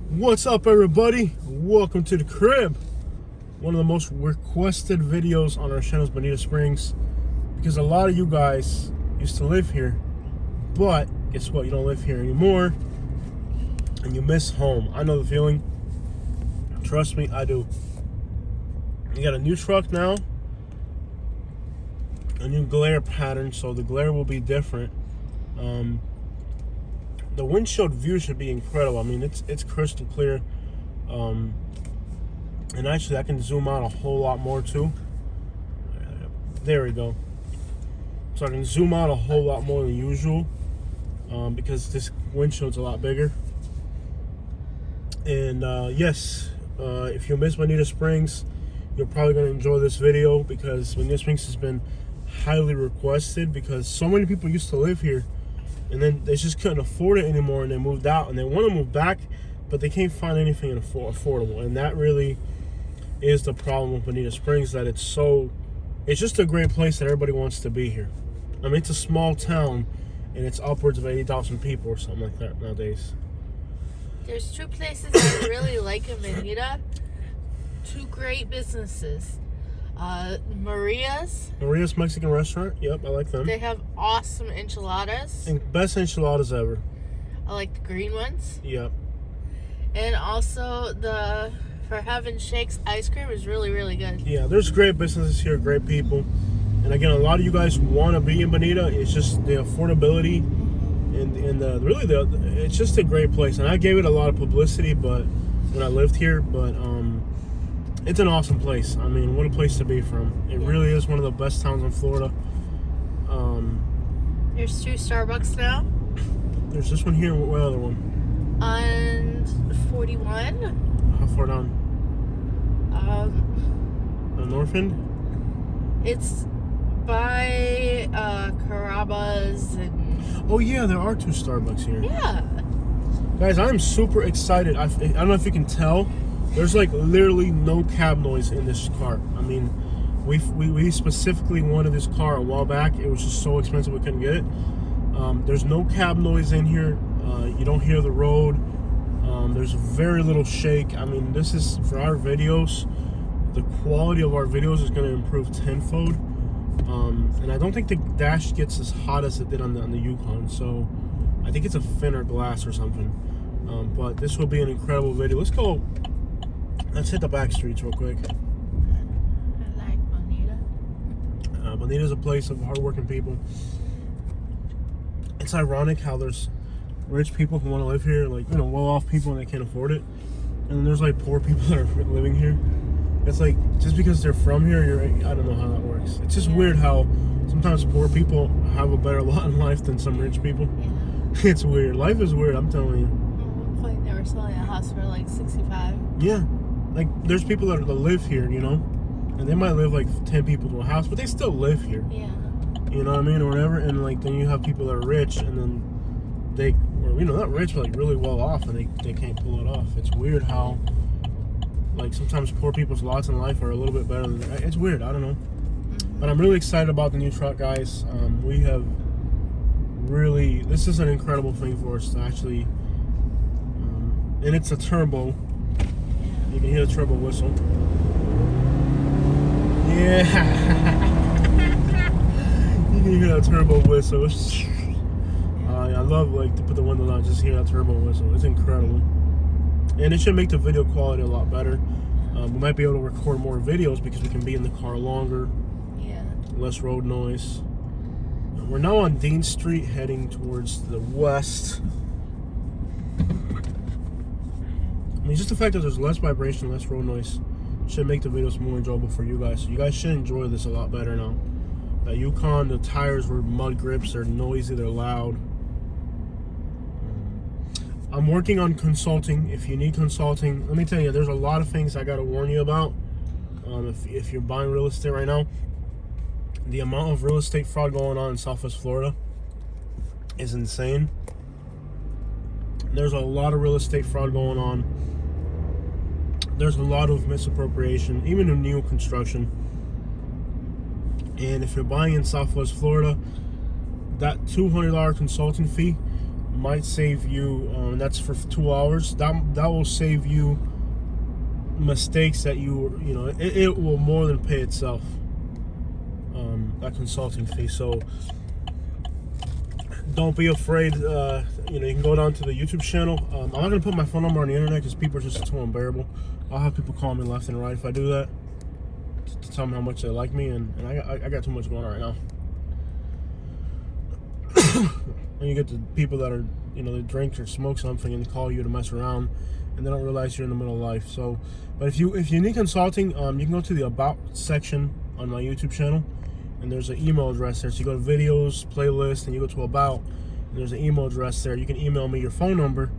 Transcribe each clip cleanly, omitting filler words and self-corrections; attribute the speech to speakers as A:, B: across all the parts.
A: What's up, everybody? Welcome to the crib. One of the most requested videos on our channel is Bonita Springs, because a lot of you guys used to live here, but guess what? You don't live here anymore, and you miss home. I know the feeling. Trust me, I do. You got a new truck now, a new glare pattern, so the glare will be different. The windshield view should be incredible. I mean, it's crystal clear, and actually I can zoom out a whole lot more too. There we go. So I can zoom out a whole lot more than usual, because this windshield's a lot bigger. And yes, if you miss Bonita Springs, you're probably going to enjoy this video, because Bonita Springs has been highly requested, because so many people used to live here and then they just couldn't afford it anymore, and they moved out and they want to move back, but they can't find anything affordable. And that really is the problem with Bonita Springs, that it's just a great place that everybody wants to be here. I mean, it's a small town and it's upwards of 80,000 people or something like that nowadays.
B: There's two places I really like in Bonita. Two great businesses. Maria's
A: Mexican restaurant. Yep, I like them.
B: They have awesome enchiladas.
A: And best enchiladas ever.
B: I like the green ones.
A: Yep.
B: And also the For Heaven Shakes ice cream is really, really good.
A: Yeah, there's great businesses here, great people. And again, a lot of you guys want to be in Bonita. It's just the affordability and it's just a great place. And I gave it a lot of publicity, but when I lived here, but it's an awesome place. I mean, what a place to be from. It really is one of the best towns in Florida.
B: There's two Starbucks now. There's
A: this one here. What other one?
B: On 41.
A: How far down? North end?
B: It's by Carrabba's and...
A: Oh yeah, there are two Starbucks here.
B: Yeah.
A: Guys, I'm super excited. I don't know if you can tell. There's like literally no cab noise in this car. I mean, we specifically wanted this car a while back. It was just so expensive we couldn't get it. There's no cab noise in here. You don't hear the road. There's very little shake. I mean, this is for our videos. The quality of our videos is going to improve tenfold. And I don't think the dash gets as hot as it did on the Yukon. So I think it's a thinner glass or something. But this will be an incredible video. Let's hit the back streets real quick.
B: I like Bonita.
A: Bonita's a place of hardworking people. It's ironic how there's rich people who want to live here, like, well-off people, and they can't afford it. And then there's like poor people that are living here. It's like, just because they're from here, I don't know how that works. It's just weird how sometimes poor people have a better lot in life than some rich people. Yeah. It's weird. Life is weird, I'm telling you.
B: At one point they were selling a house for like 65.
A: Yeah. Like, there's people that live here, and they might live like 10 people to a house, but they still live here.
B: Yeah.
A: You know what I mean, or whatever. And like, then you have people that are rich, and then not rich, but like really well off, and they can't pull it off. It's weird how, like, sometimes poor people's lots in life are a little bit better than. It's weird. I don't know. But I'm really excited about the new truck, guys. We have really. This is an incredible thing for us to actually. And it's a turbo. You can hear the turbo whistle. Yeah. You can hear that turbo whistle. I love, like, to put the window down, just hear that turbo whistle. It's incredible. And it should make the video quality a lot better. We might be able to record more videos because we can be in the car longer.
B: Yeah. Less
A: road noise. We're now on Dean Street, heading towards the west. I mean, just the fact that there's less vibration, less road noise should make the videos more enjoyable for you guys. So you guys should enjoy this a lot better now. That Yukon, the tires were mud grips. They're noisy. They're loud. I'm working on consulting. If you need consulting, let me tell you, there's a lot of things I got to warn you about. If you're buying real estate right now, the amount of real estate fraud going on in Southwest Florida is insane. There's a lot of real estate fraud going on. There's a lot of misappropriation, even in new construction. And if you're buying in Southwest Florida, that $200 consulting fee might save you, and that's for 2 hours. That will save you mistakes that it will more than pay itself. That consulting fee. So don't be afraid. You can go down to the YouTube channel. I'm not gonna put my phone number on the internet because people are just too unbearable. I'll have people call me left and right if I do that to tell me how much they like me, and I got too much going on right now. And you get the people that are, they drink or smoke something and call you to mess around, and they don't realize you're in the middle of life. So, but if you need consulting, you can go to the About section on my YouTube channel, and there's an email address there. So you go to videos, playlist, and you go to About, and there's an email address there. You can email me your phone number,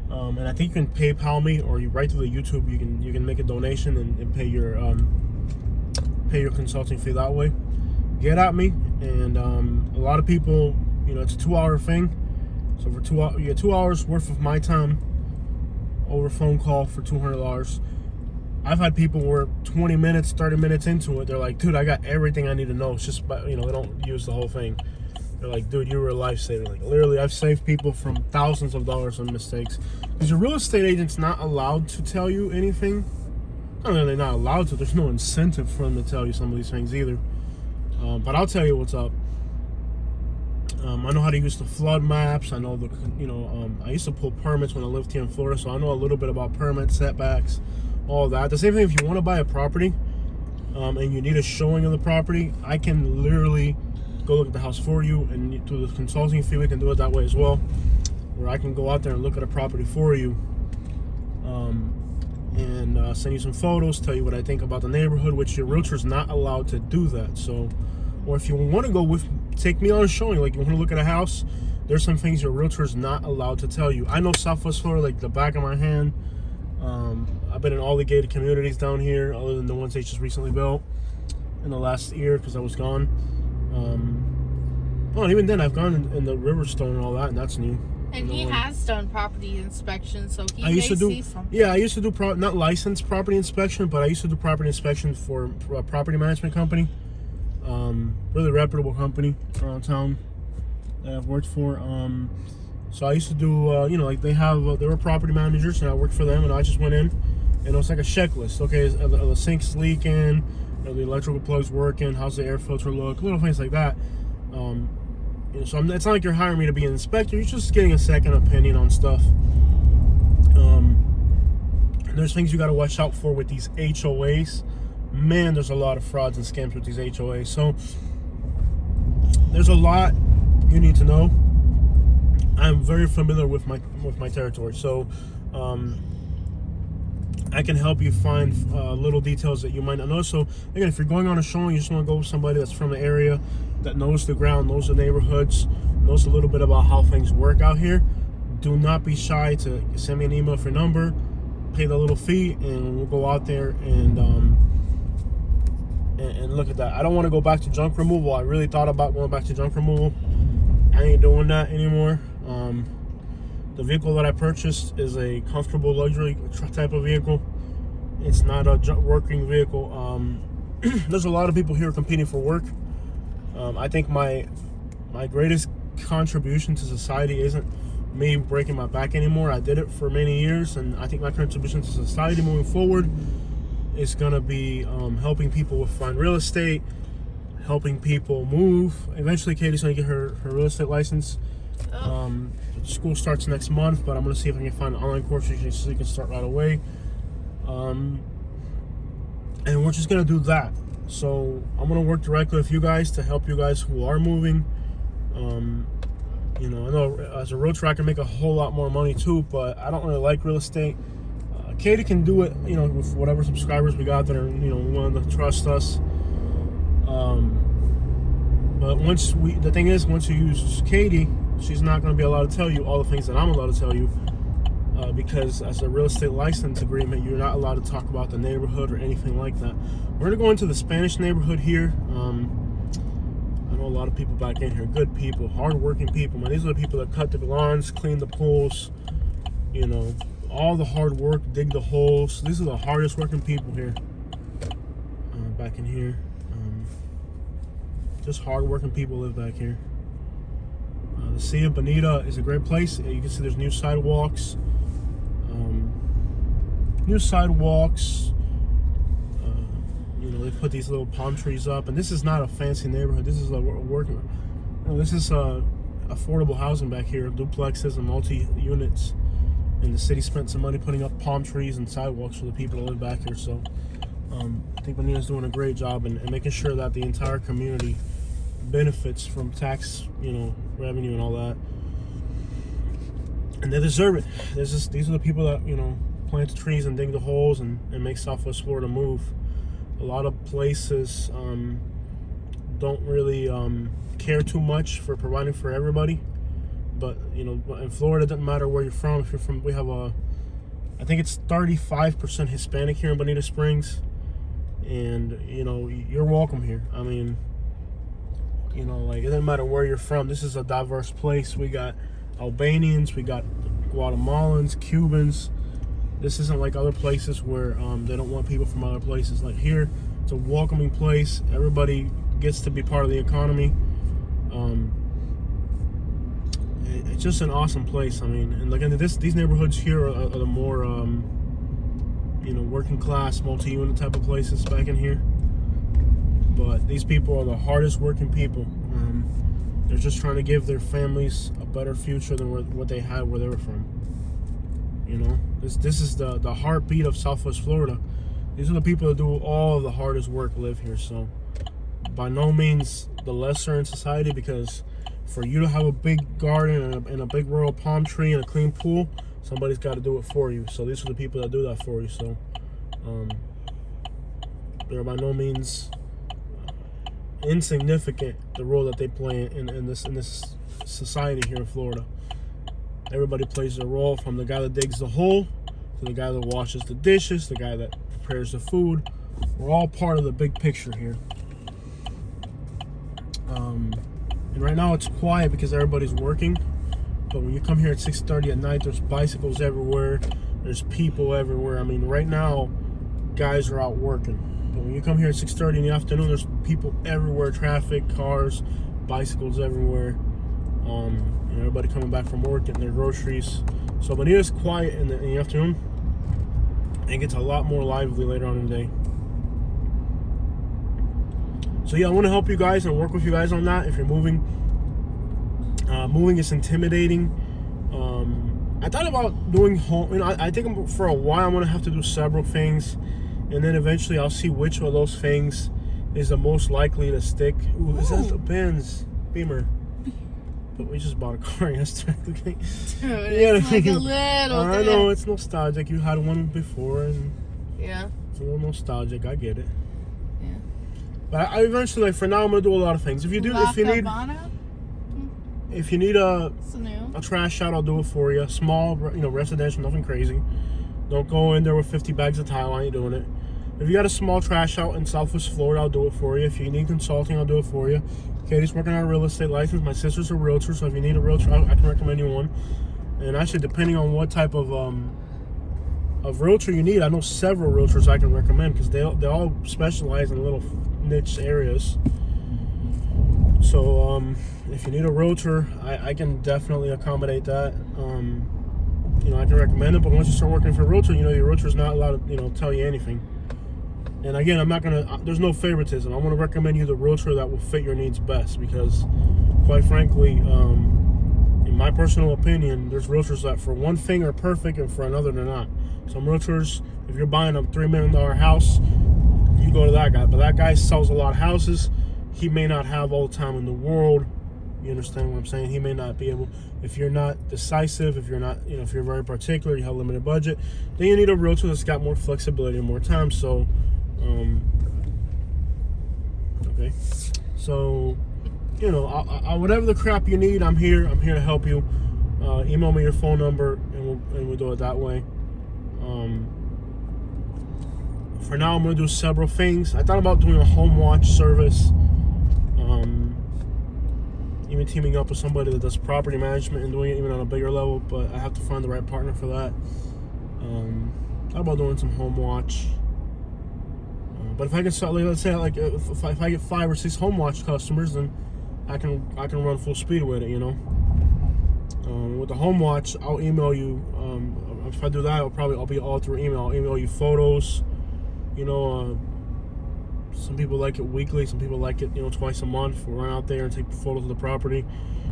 A: and I think you can PayPal me, or you right through the YouTube. You can make a donation and pay your consulting fee that way. Get at me, and a lot of people, it's a 2-hour thing. So for 2 hours, you get 2 hours worth of my time over phone call for $200. I've had people where 20 minutes, 30 minutes into it, they're like, dude, I got everything I need to know. It's just, they don't use the whole thing. They're like, dude, you were a lifesaver. Like, literally, I've saved people from thousands of dollars on mistakes. Because your real estate agent's not allowed to tell you anything. Not really, they're not allowed to. There's no incentive for them to tell you some of these things either. But I'll tell you what's up. I know how to use the flood maps. I know I used to pull permits when I lived here in Florida, so I know a little bit about permits, setbacks, all that. The same thing if you want to buy a property, and you need a showing of the property, I can literally go look at the house for you, and through the consulting fee, we can do it that way as well, where I can go out there and look at a property for you, and send you some photos, tell you what I think about the neighborhood, which your realtor's not allowed to do that. So, or if you want to go take me on a showing, like you want to look at a house, there's some things your realtor's not allowed to tell you. I know Southwest Florida like the back of my hand. I've been in all the gated communities down here, other than the ones they just recently built in the last year because I was gone. And even then, I've gone in the Riverstone and all that, and that's new.
B: And he has done property inspection, so he may see something.
A: Yeah, I used to do not licensed property inspection, but I used to do property inspection for a property management company. Really reputable company around town that I've worked for. So I used to do, like they were property managers, and I worked for them, and I just went in, and it was like a checklist. Okay, are the sinks leaking? Are the electrical plugs working? How's the air filter look? Little things like that. So it's not like you're hiring me to be an inspector. You're just getting a second opinion on stuff. And there's things you got to watch out for with these HOAs. Man, there's a lot of frauds and scams with these HOAs. So there's a lot you need to know. I'm very familiar with my territory, so I can help you find little details that you might not know. So again, if you're going on a showing, you just want to go with somebody that's from the area, that knows the ground, knows the neighborhoods, knows a little bit about how things work out here. Do not be shy to send me an email for your number, pay the little fee, and we'll go out there and look at that. I don't want to go back to junk removal. I really thought about going back to junk removal. I ain't doing that anymore. The vehicle that I purchased is a comfortable luxury type of vehicle. It's not a working vehicle. There's a lot of people here competing for work. I think my greatest contribution to society isn't me breaking my back anymore. I did it for many years, and I think my contribution to society moving forward is gonna be helping people find real estate, helping people move. Eventually, Katie's gonna get her real estate license. School starts next month, but I'm gonna see if I can find an online course so you can start right away. And we're just gonna do that. So I'm gonna work directly with you guys to help you guys who are moving. I know as a realtor I can make a whole lot more money too, but I don't really like real estate. Katie can do it, with whatever subscribers we got that are, willing to trust us. But the thing is, once you use Katie, she's not going to be allowed to tell you all the things that I'm allowed to tell you, because as a real estate license agreement, you're not allowed to talk about the neighborhood or anything like that. We're going to go into the Spanish neighborhood here. I know a lot of people back in here, good people, hard-working people. Man, these are the people that cut the lawns, clean the pools, all the hard work, dig the holes. These are the hardest working people here. Back in here, just hard working people live back here. The City of Bonita is a great place. You can see there's new sidewalks. New sidewalks. They put these little palm trees up, and this is not a fancy neighborhood. This is a working. This is affordable housing back here, duplexes and multi-units. And the city spent some money putting up palm trees and sidewalks for the people that live back here. So I think Bonita's doing a great job in making sure that the entire community benefits from tax, revenue and all that. And they deserve it. These are the people that, plant the trees and dig the holes and make Southwest Florida move. A lot of places don't really care too much for providing for everybody. But, in Florida, it doesn't matter where you're from. If you're from, we have I think it's 35% Hispanic here in Bonita Springs. And, you're welcome here. I mean, it doesn't matter where you're from. This is a diverse place. We got Albanians, we got Guatemalans, Cubans. This isn't like other places where they don't want people from other places. Like here, it's a welcoming place. Everybody gets to be part of the economy. It's just an awesome place. I mean, and these neighborhoods here are the more, working class, multi-unit type of places back in here. But these people are the hardest working people. They're just trying to give their families a better future than what they had where they were from. This is the heartbeat of Southwest Florida. These are the people that do all of the hardest work live here. So by no means the lesser in society, because for you to have a big garden and a big royal palm tree and a clean pool, somebody's got to do it for you. So these are the people that do that for you. So they're by no means insignificant, the role that they play in this society here in Florida. Everybody plays their role, from the guy that digs the hole to the guy that washes the dishes, the guy that prepares the food. We're all part of the big picture here. And right now it's quiet because everybody's working. But when you come here at 6:30 at night, there's bicycles everywhere. There's people everywhere. I mean, right now, guys are out working. But when you come here at 6:30 in the afternoon, there's people everywhere. Traffic, cars, bicycles everywhere. Everybody coming back from work, getting their groceries. So Bonita's quiet in the afternoon, and it gets a lot more lively later on in the day. So yeah, I want to help you guys and work with you guys on that. If you're moving, moving is intimidating. I thought about doing home. I think for a while I'm going to have to do several things, and then eventually I'll see which of those things is the most likely to stick. Ooh, this is a Benz Beamer. But we just bought a car yesterday.
B: Dude, it's like a little
A: I know, it's nostalgic. You had one before, and
B: yeah,
A: it's a little nostalgic. I get it.
B: Yeah.
A: But I eventually, for now, I'm gonna do a lot of things. If you need a trash out, I'll do it for you. Small, residential, nothing crazy. Don't go in there with 50 bags of tile. I ain't doing it. If you got a small trash out in Southwest Florida, I'll do it for you. If you need consulting, I'll do it for you. Katie's working on a real estate license. My sister's a realtor, so if you need a realtor, I can recommend you one. And actually, depending on what type of realtor you need, I know several realtors I can recommend, because they all specialize in little niche areas. So if you need a realtor, I can definitely accommodate that. I can recommend it, but once you start working for a realtor, your realtor's not allowed to tell you anything. And again, I'm not gonna. There's no favoritism. I want to recommend you the realtor that will fit your needs best, because, quite frankly, in my personal opinion, there's realtors that for one thing are perfect and for another they're not. Some realtors, if you're buying a $3 million house, you go to that guy. But that guy sells a lot of houses. He may not have all the time in the world. You understand what I'm saying? He may not be able. If you're not decisive, if you're not, if you're very particular, you have a limited budget, then you need a realtor that's got more flexibility and more time. So. Okay, so whatever the crap you need, I'm here to help you. Email me your phone number, and we'll do it that way. For now, I'm gonna do several things. I thought about doing a home watch service, even teaming up with somebody that does property management and doing it even on a bigger level, but I have to find the right partner for that. Thought about doing some home watch. But if I can start, let's say, if I get 5 or 6 home watch customers, then I can run full speed with it, With the home watch, I'll email you. If I do that, I'll be all through email. I'll email you photos. You know, some people like it weekly. Some people like it, twice a month. We'll run out there and take photos of the property.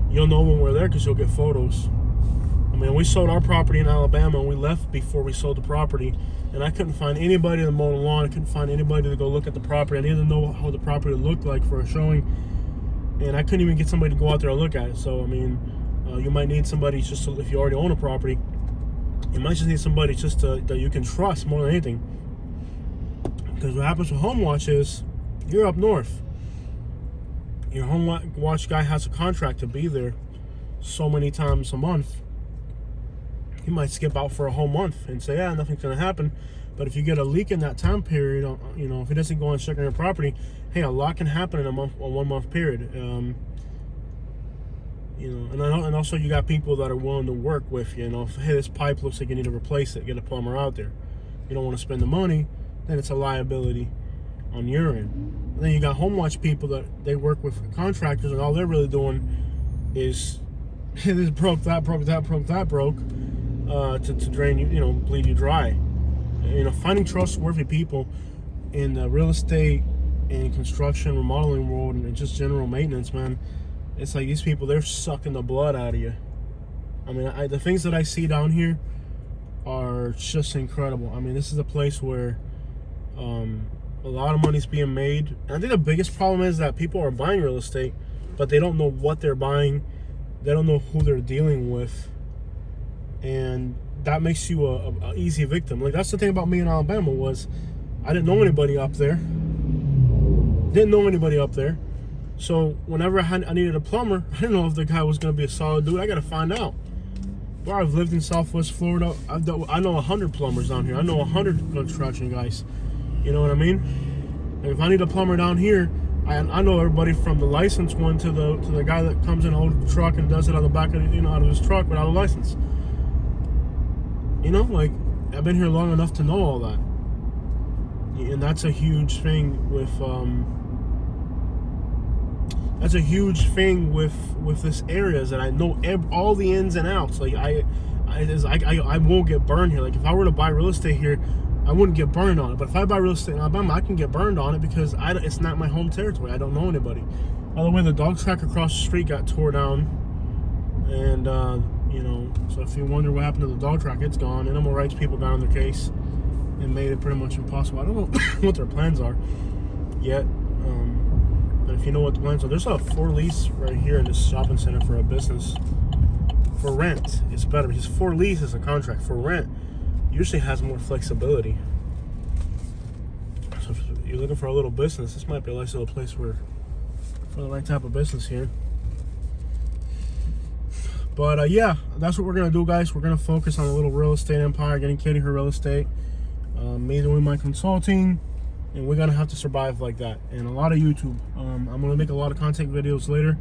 A: You'll know when we're there because you'll get photos. I mean, we sold our property in Alabama and we left before we sold the property. And I couldn't find anybody to mow the lawn. I couldn't find anybody to go look at the property. I didn't know how the property looked like for a showing. And I couldn't even get somebody to go out there and look at it. So, I mean, you might need somebody just to, if you already own a property, you might just need somebody just that you can trust more than anything. Because what happens with home watch is, you're up north. Your home watch guy has a contract to be there so many times a month. He might skip out for a whole month and say, yeah, nothing's going to happen. But if you get a leak in that time period, if he doesn't go and check on your property, hey, a lot can happen in a 1 month period. And also you got people that are willing to work with you. If, hey, this pipe looks like you need to replace it, get a plumber out there. You don't want to spend the money, then it's a liability on your end. And then you got home watch people that they work with contractors, and all they're really doing is, hey, this broke, that broke, that broke, that broke. To drain you, bleed you dry. Finding trustworthy people in the real estate and construction, remodeling world, and just general maintenance, man, it's like these people, they're sucking the blood out of you. I mean, the things that I see down here are just incredible. I mean, this is a place where a lot of money's being made. And I think the biggest problem is that people are buying real estate, but they don't know what they're buying. They don't know who they're dealing with. And that makes you a easy victim. Like, that's the thing about me in Alabama was I didn't know anybody up there. So whenever I needed a plumber, I didn't know if the guy was going to be a solid dude. I got to find out. Well, I've lived in Southwest Florida. I know 100 plumbers down here. I know 100 construction guys. You know what I mean? And if I need a plumber down here, I know everybody from the licensed one to the guy that comes in, holds the truck and does it on the back of out of his truck without a license. Like, I've been here long enough to know all that. And that's a huge thing with this area, is that I know all the ins and outs. Like, I won't get burned here. Like, if I were to buy real estate here, I wouldn't get burned on it. But if I buy real estate in Alabama, I can get burned on it because it's not my home territory. I don't know anybody. By the way, the dog track across the street got tore down. And, so if you wonder what happened to the dog track, it's gone. Animal rights people got on their case and made it pretty much impossible. I don't know what their plans are yet. But if you know what the plans are, there's a for lease right here in this shopping center for a business. For rent, it's better because for lease is a contract. For rent, usually has more flexibility. So if you're looking for a little business, this might be a nice little place for the right type of business here. But yeah, that's what we're gonna do, guys. We're gonna focus on a little real estate empire, getting Katie her real estate, me doing my consulting, and we're gonna have to survive like that. And a lot of YouTube. I'm gonna make a lot of content videos later.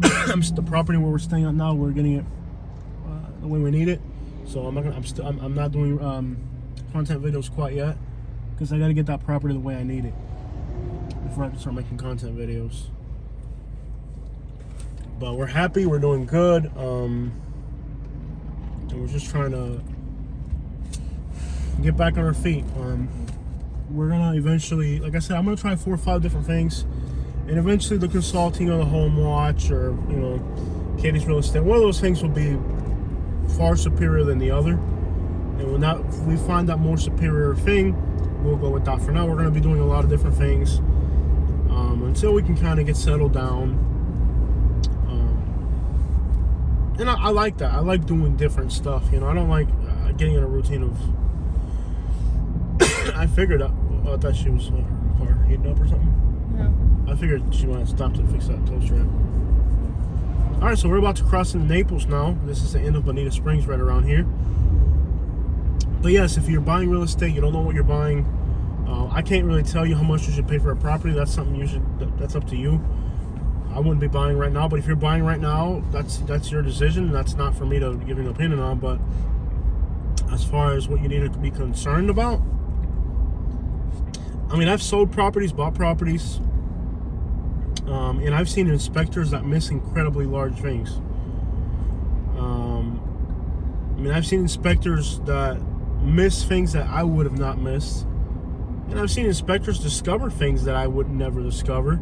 A: The property where we're staying at now, we're getting it the way we need it. So I'm not doing content videos quite yet because I gotta get that property the way I need it before I can start making content videos. But we're happy, we're doing good, and we're just trying to get back on our feet. We're gonna eventually, like I said, I'm gonna try 4 or 5 different things, and eventually the consulting on the home watch, or Katie's real estate, one of those things will be far superior than the other. And when we find that more superior thing, we'll go with that. For now, we're gonna be doing a lot of different things until we can kind of get settled down. And I like that. I like doing different stuff. I don't like getting in a routine of. I figured out. I thought she was her car heating up or something.
B: No.
A: I figured she might have stopped to fix that toaster amp. All right, so we're about to cross into Naples now. This is the end of Bonita Springs, right around here. But yes, if you're buying real estate, you don't know what you're buying. I can't really tell you how much you should pay for a property. That's something that's up to you. I wouldn't be buying right now, but if you're buying right now, that's your decision. That's not for me to give an opinion on. But as far as what you need to be concerned about, I mean, I've sold properties, bought properties, and I've seen inspectors that miss incredibly large things. I mean, I've seen inspectors that miss things that I would have not missed. And I've seen inspectors discover things that I would never discover.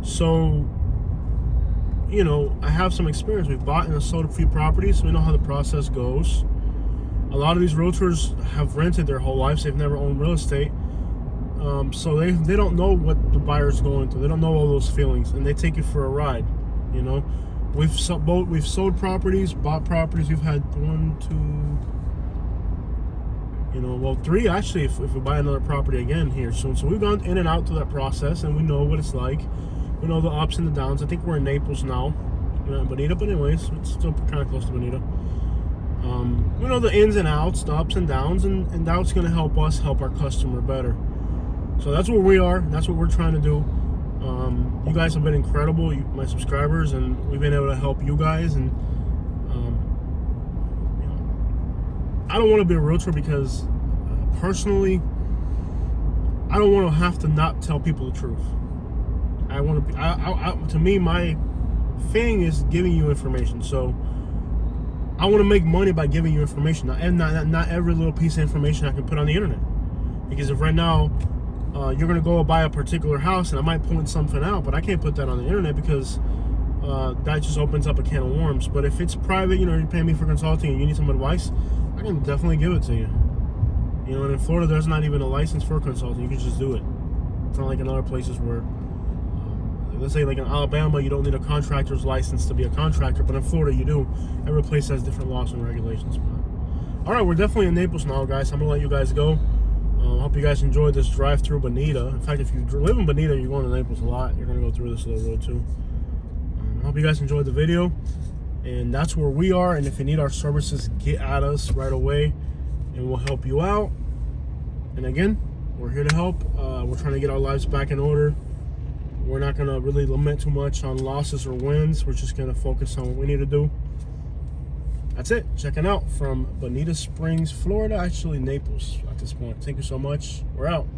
A: So, you know, I have some experience. We've bought and sold a few properties, so we know how the process goes. A lot of these realtors have rented their whole lives. They've never owned real estate. So they don't know what the buyer's going through. They don't know all those feelings, and they take you for a ride, you know. We've sold properties, bought properties. We've had 1, 2, you know, well, 3 actually if we buy another property again here soon. So we've gone in and out through that process, and we know what it's like. We know the ups and the downs. I think we're in Naples now. We're not in Bonita, but anyways, it's still kind of close to Bonita. We know the ins and outs, the ups and downs, and that's going to help us help our customer better. So that's what we are. That's what we're trying to do. You guys have been incredible, my subscribers, and we've been able to help you guys. And you know, I don't want to be a realtor because personally, I don't want to have to not tell people the truth. I want to be. To me, my thing is giving you information. So I want to make money by giving you information, and not every little piece of information I can put on the internet. Because if right now you're going to go buy a particular house, and I might point something out, but I can't put that on the internet because that just opens up a can of worms. But if it's private, you know, you're paying me for consulting and you need some advice, I can definitely give it to you. You know, and in Florida, there's not even a license for consulting. You can just do it. It's not like in other places where, let's say like in Alabama, you don't need a contractor's license to be a contractor, but in Florida, you do. Every place has different laws and regulations. All right, we're definitely in Naples now, guys. I'm going to let you guys go. I hope you guys enjoyed this drive through Bonita. In fact, if you live in Bonita, you're going to Naples a lot. You're going to go through this little road too. I hope you guys enjoyed the video. And that's where we are. And if you need our services, get at us right away and we'll help you out. And again, we're here to help. We're trying to get our lives back in order. We're not going to really lament too much on losses or wins. We're just going to focus on what we need to do. That's it. Checking out from Bonita Springs, Florida. Actually, Naples at this point. Thank you so much. We're out.